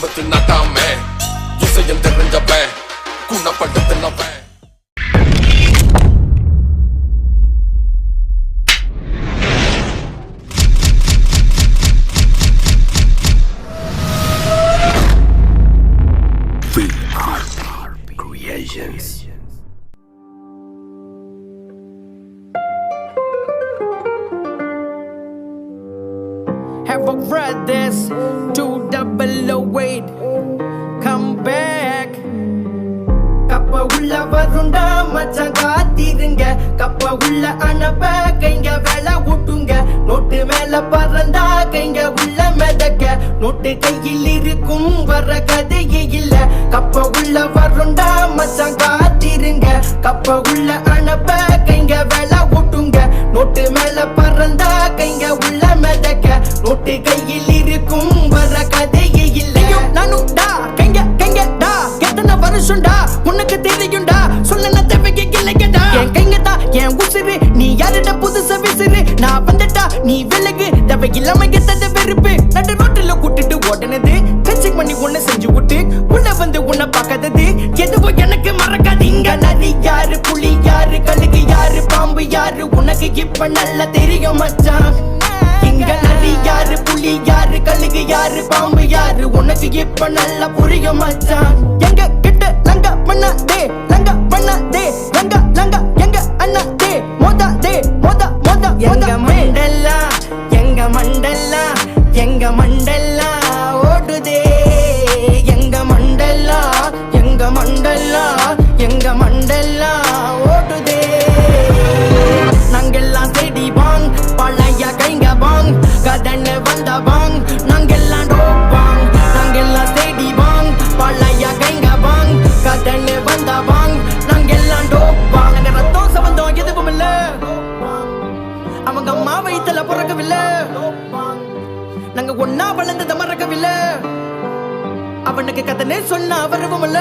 ஆரம்பத்தில் நாட்டாமே இசையம் தெரிஞ்சப்ப குணப்படுத்தினவன் Creations. Have a brothers 2008 come back. கப்ப உள்ள வருண்டா மச்சான் காத்திருங்க கப்ப உள்ள அனுப்ப கைங்க வேலை விட்டுங்க நோட்டு மேல பறந்தா கைங்க உள்ள மிதக்க நோட்டு கையில் இருக்கும் வர கதையே இல்ல கப்ப உள்ள வருண்டா மச்சான் காத்திருங்க கப்ப உள்ள அனுப்ப கைங்க வேலை விட்டுங்க நோட்டு மேல பறந்தா கைங்க உள்ள மிதக்க நோட்டு கையில் இருக்கும் வர கதையே இல்ல நானுடா கைங்க கைங்கடா எத்தனை வருஷம்டா உனக்கு தெரியும்டா சொல்ல தேவைக்கு இல்லையடா என் கைங்கடா என் உசிறு நீ யாருடா புதுசா விசிறு நான் வந்துட்டா நீ விலகு தேவை இல்லாம எத்தனை வெறுப்பு நடு ரோட்டில் கூட்டிட்டு ஓடனது கச்சிங் பண்ணி ஒண்ணு செஞ்சு விட்டு உள்ள வந்து உன்னை பார்க்காதது எதுவும் எனக்கு மறக்காதீங்க நரி யாரு புலி யாரு கழுகு யாரு பாம்பு யாரு உனக்கு இப்ப நல்லா தெரியும் மச்சான் இங்க நரி யாரு புலி யாரு கழுகு யாரு பாம்பு யாரு உனக்கு இப்ப நல்லா புரியும் மச்சான் எங்க கிட்ட லங்க பண்ணாதே லங்க பண்ணாதே லங்க லங்க எங்க அண்ணாதே மோதாதே மோதா மோதா எங்க மண்டலா எங்க மண்டலா எங்க மண்டலா ஓடுதே எங்க மண்டலா எங்க மண்டலா எங்க மண்டலா ஓடுதே நாங்கெல்லாம் தேடி வாங் பழைய கைங்க வாங் கதன்னு வந்த வாங் நாங்கெல்லாம் டோப்பாங் நாங்கெல்லாம் தேடி வாங் பழைய கைங்க வாங் கதன்னு வந்த வாங் நாங்கெல்லாம் டோப்பாங் நாங்க ரத்தம் சம்பந்தம் எதுவும் இல்ல அவங்க அம்மா வயித்துல பிறக்கவில்லை நாங்க ஒன்னா வளர்ந்தத மறக்கவில்லை அவனுக்கு கதனே சொன்ன அவருவும் இல்ல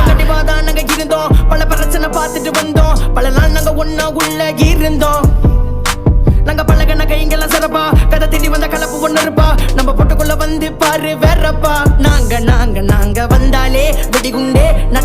கண்டிப்பாதான் நாங்க இருந்தோம் பல பிரச்சனை பார்த்துட்டு வந்தோம் பல நாள் நாங்க ஒன்னா உள்ள இருந்தோம்